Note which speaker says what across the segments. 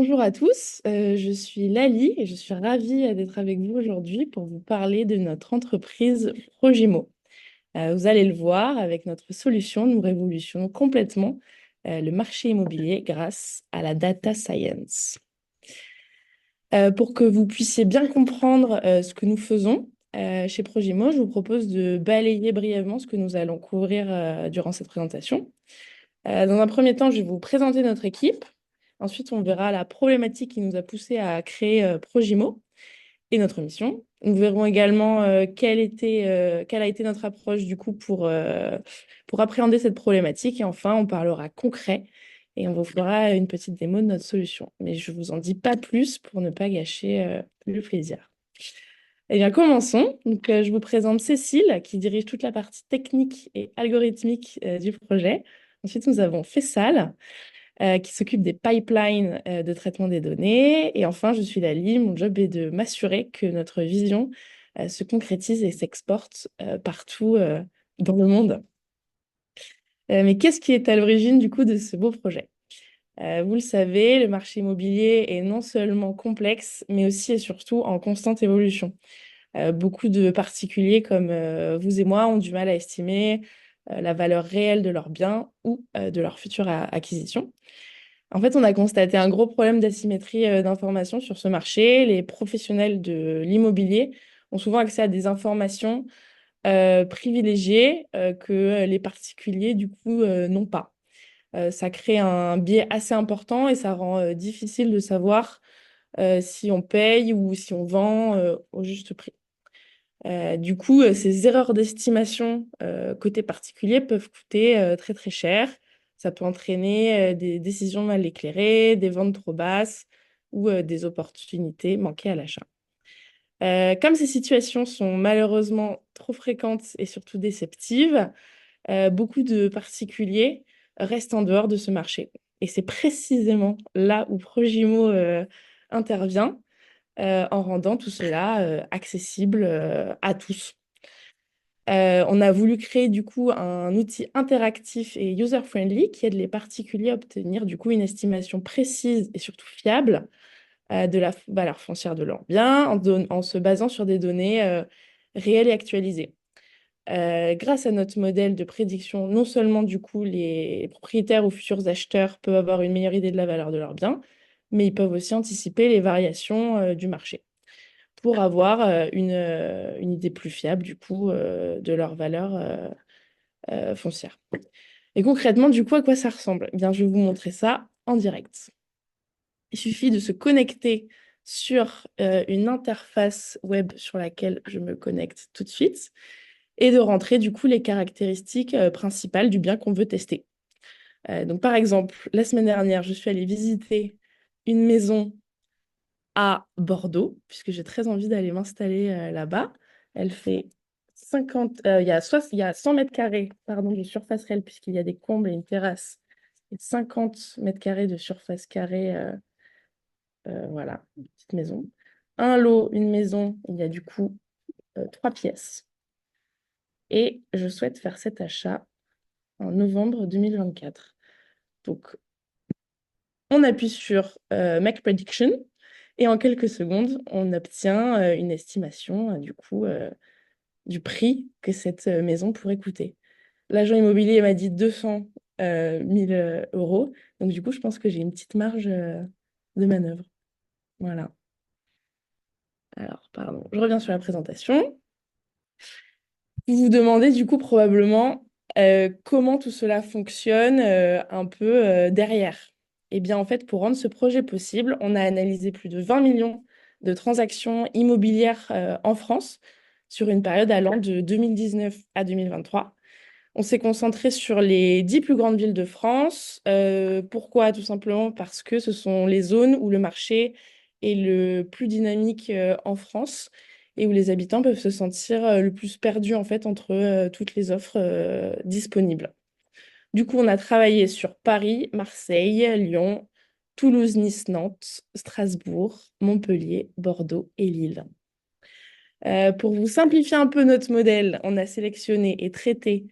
Speaker 1: Bonjour à tous, je suis Lali et je suis ravie d'être avec vous aujourd'hui pour vous parler de notre entreprise Progimo. Vous allez le voir, avec notre solution, nous révolutionnons complètement le marché immobilier grâce à la data science. Pour que vous puissiez bien comprendre ce que nous faisons chez Progimo, je vous propose de balayer brièvement ce que nous allons couvrir durant cette présentation. Dans un premier temps, je vais vous présenter notre équipe. Ensuite, on verra la problématique qui nous a poussé à créer Progimo et notre mission. Nous verrons également quelle a été notre approche du coup pour appréhender cette problématique. Et enfin, on parlera concret et on vous fera une petite démo de notre solution. Mais je ne vous en dis pas plus pour ne pas gâcher le plaisir. Eh bien, commençons. Donc, je vous présente Cécile, qui dirige toute la partie technique et algorithmique du projet. Ensuite, nous avons Fessal, qui s'occupe des pipelines de traitement des données. Et enfin, je suis Lali. Mon job est de m'assurer que notre vision se concrétise et s'exporte partout dans le monde. Mais qu'est-ce qui est à l'origine du coup de ce beau projet? Vous le savez, le marché immobilier est non seulement complexe, mais aussi et surtout en constante évolution. Beaucoup de particuliers comme vous et moi ont du mal à estimer la valeur réelle de leurs biens ou de leur future acquisition. En fait, on a constaté un gros problème d'asymétrie d'information sur ce marché. Les professionnels de l'immobilier ont souvent accès à des informations privilégiées que les particuliers, du coup, n'ont pas. Ça crée un biais assez important et ça rend difficile de savoir si on paye ou si on vend au juste prix. Du coup, ces erreurs d'estimation côté particulier peuvent coûter très très cher. Ça peut entraîner des décisions mal éclairées, des ventes trop basses ou des opportunités manquées à l'achat. Comme ces situations sont malheureusement trop fréquentes et surtout déceptives, beaucoup de particuliers restent en dehors de ce marché. Et c'est précisément là où Progimo intervient en rendant tout cela accessible à tous. On a voulu créer du coup un outil interactif et user-friendly qui aide les particuliers à obtenir du coup une estimation précise et surtout fiable de la valeur foncière de leurs biens en se basant sur des données réelles et actualisées. Grâce à notre modèle de prédiction, non seulement du coup les propriétaires ou futurs acheteurs peuvent avoir une meilleure idée de la valeur de leurs biens, mais ils peuvent aussi anticiper les variations du marché pour avoir une idée plus fiable du coup de leur valeur foncière. Et concrètement, du coup, à quoi ça ressemble? Eh bien, je vais vous montrer ça en direct. Il suffit de se connecter sur une interface web sur laquelle je me connecte tout de suite et de rentrer du coup les caractéristiques principales du bien qu'on veut tester. Donc, par exemple, la semaine dernière, je suis allée visiter une maison à Bordeaux, puisque j'ai très envie d'aller m'installer là-bas. Elle fait 50, il y a 100 mètres carrés pardon, de surface réelle, puisqu'il y a des combles et une terrasse, et 50 mètres carrés de surface carrée, voilà, une petite maison. Un lot, une maison, il y a du coup 3 pièces. Et je souhaite faire cet achat en novembre 2024. Donc, on appuie sur Make Prediction et en quelques secondes, on obtient une estimation du coup du prix que cette maison pourrait coûter. L'agent immobilier m'a dit 200 000 euros. Donc du coup, je pense que j'ai une petite marge de manœuvre. Voilà. Alors, pardon, je reviens sur la présentation. Vous vous demandez du coup probablement comment tout cela fonctionne un peu derrière. Eh bien, en fait, pour rendre ce projet possible, on a analysé plus de 20 millions de transactions immobilières en France sur une période allant de 2019 à 2023. On s'est concentré sur les 10 plus grandes villes de France. Pourquoi? Tout simplement parce que ce sont les zones où le marché est le plus dynamique en France et où les habitants peuvent se sentir le plus perdus en fait entre toutes les offres disponibles. Du coup, on a travaillé sur Paris, Marseille, Lyon, Toulouse, Nice, Nantes, Strasbourg, Montpellier, Bordeaux et Lille. Pour vous simplifier un peu notre modèle, on a sélectionné et traité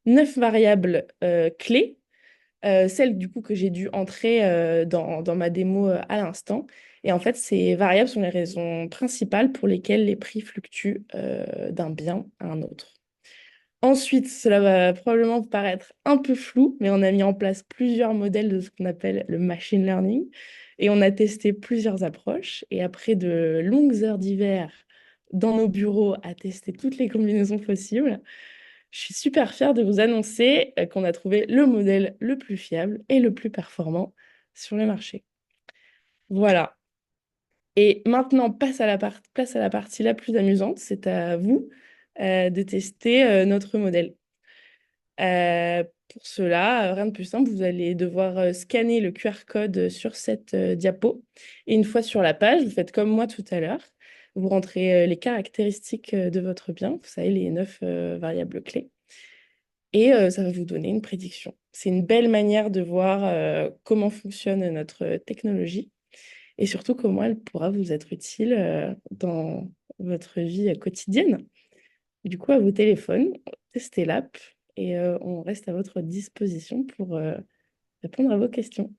Speaker 1: 9 variables clés celle du coup que j'ai dû entrer dans ma démo à l'instant. Et en fait, ces variables sont les raisons principales pour lesquelles les prix fluctuent d'un bien à un autre. Ensuite, cela va probablement vous paraître un peu flou, mais on a mis en place plusieurs modèles de ce qu'on appelle le machine learning et on a testé plusieurs approches. Et après de longues heures d'hiver dans nos bureaux à tester toutes les combinaisons possibles, je suis super fière de vous annoncer qu'on a trouvé le modèle le plus fiable et le plus performant sur le marché. Voilà. Et maintenant, place à la partie la plus amusante. C'est à vous de tester notre modèle. Pour cela, rien de plus simple, vous allez devoir scanner le QR code sur cette diapo. Et une fois sur la page, vous faites comme moi tout à l'heure. Vous rentrez les caractéristiques de votre bien, vous savez, les 9 variables clés. Et ça va vous donner une prédiction. C'est une belle manière de voir comment fonctionne notre technologie et surtout comment elle pourra vous être utile dans votre vie quotidienne. Du coup, à vos téléphones, testez l'app et on reste à votre disposition pour répondre à vos questions.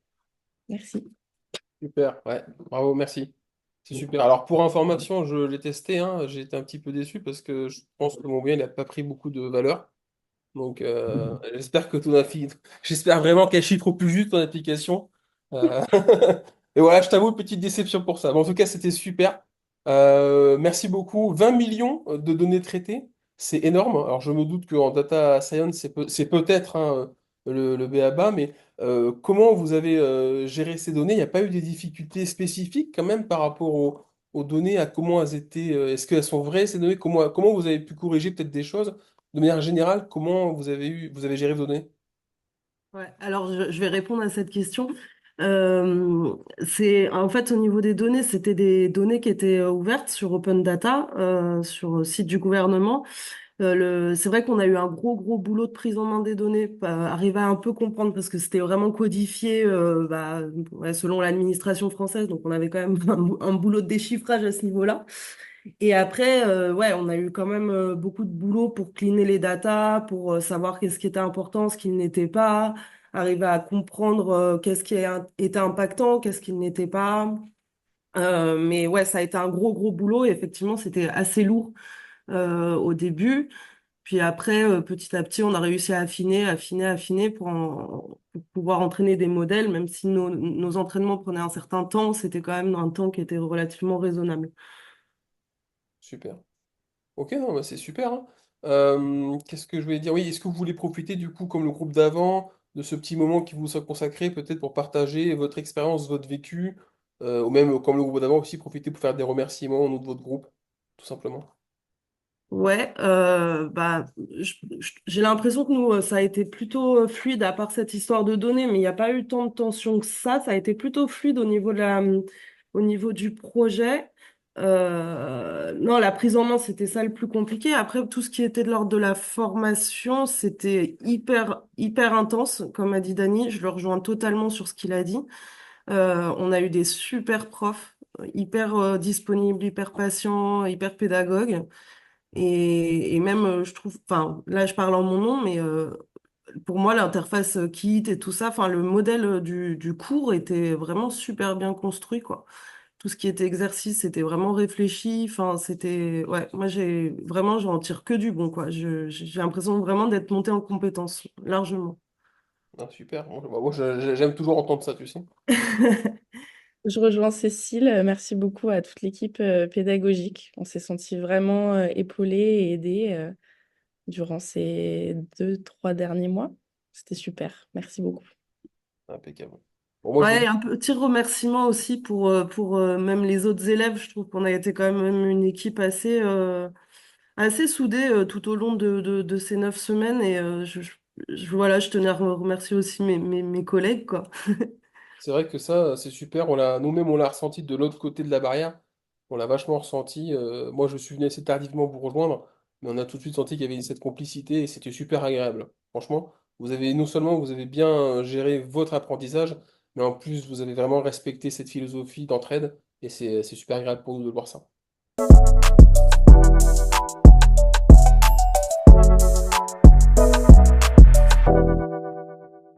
Speaker 1: Merci.
Speaker 2: Super, ouais, bravo, merci. C'est super. Alors pour information, je l'ai testé, hein, j'ai été un petit peu déçu parce que je pense que mon bien n'a pas pris beaucoup de valeur. Donc j'espère que j'espère vraiment qu'elle chiffre au plus juste ton application. Euh, Et voilà, je t'avoue, petite déception pour ça. Mais en tout cas, c'était super. Merci beaucoup. 20 millions de données traitées, c'est énorme. Alors, je me doute qu'en data science, c'est peut-être hein, le b.a.-ba, mais comment vous avez géré ces données? Il n'y a pas eu des difficultés spécifiques quand même par rapport aux données, à comment elles étaient, est-ce qu'elles sont vraies ces données? Comment vous avez pu corriger peut-être des choses? De manière générale, comment vous avez géré vos données?
Speaker 3: Ouais, alors je vais répondre à cette question. C'est en fait au niveau des données, c'était des données qui étaient ouvertes sur Open Data, sur le site du gouvernement. C'est vrai qu'on a eu un gros boulot de prise en main des données, arriver à un peu comprendre parce que c'était vraiment codifié ouais, selon l'administration française, donc on avait quand même un boulot de déchiffrage à ce niveau-là. Et après, ouais, on a eu quand même beaucoup de boulot pour cleaner les datas, pour savoir qu'est-ce qui était important, ce qui n'était pas, arriver à comprendre qu'est-ce qui était impactant, qu'est-ce qui n'était pas. Mais ouais, ça a été un gros boulot et effectivement, c'était assez lourd au début. Puis après, petit à petit, on a réussi à affiner pour pouvoir entraîner des modèles, même si nos entraînements prenaient un certain temps, c'était quand même un temps qui était relativement raisonnable.
Speaker 2: Super. Ok, non, bah, c'est super, hein. Qu'est-ce que je voulais dire? Oui, est-ce que vous voulez profiter du coup, comme le groupe d'avant, de ce petit moment qui vous soit consacré, peut-être pour partager votre expérience, votre vécu, ou même comme le groupe d'avant aussi, profiter pour faire des remerciements au nom de votre groupe, tout simplement.
Speaker 3: Ouais, j'ai l'impression que nous, ça a été plutôt fluide, à part cette histoire de données, mais il n'y a pas eu tant de tension que ça. Ça a été plutôt fluide au niveau au niveau du projet. Non, la prise en main, c'était ça le plus compliqué. Après, tout ce qui était de l'ordre de la formation, c'était hyper intense, comme a dit Dany. Je le rejoins totalement sur ce qu'il a dit. On a eu des super profs, hyper disponibles, hyper patients, hyper pédagogues. Et même, je trouve, enfin, là, je parle en mon nom, mais pour moi, l'interface Kit et tout ça, enfin, le modèle du cours était vraiment super bien construit, quoi. Tout ce qui était exercice, c'était vraiment réfléchi. Enfin, c'était, ouais, moi, j'en tire que du bon, quoi. J'ai l'impression vraiment d'être montée en compétence, largement.
Speaker 2: Ah, super. Moi, j'aime toujours entendre ça, tu sais.
Speaker 1: Je rejoins Cécile. Merci beaucoup à toute l'équipe pédagogique. On s'est senti vraiment épaulés et aidés durant ces 2, 3 derniers mois. C'était super. Merci beaucoup.
Speaker 2: Impeccable. Bon, moi, je vous
Speaker 3: Ouais,
Speaker 2: dis,
Speaker 3: un petit remerciement aussi pour même les autres élèves. Je trouve qu'on a été quand même une équipe assez soudée tout au long de ces 9 semaines. Et voilà, je tenais à remercier aussi mes collègues, quoi.
Speaker 2: c'est vrai que ça, c'est super. Nous-mêmes, on l'a ressenti de l'autre côté de la barrière. On l'a vachement ressenti. Moi, je suis venu assez tardivement vous rejoindre, mais on a tout de suite senti qu'il y avait cette complicité et c'était super agréable. Franchement, non seulement vous avez bien géré votre apprentissage, mais en plus, vous avez vraiment respecté cette philosophie d'entraide et c'est super agréable pour nous de voir ça.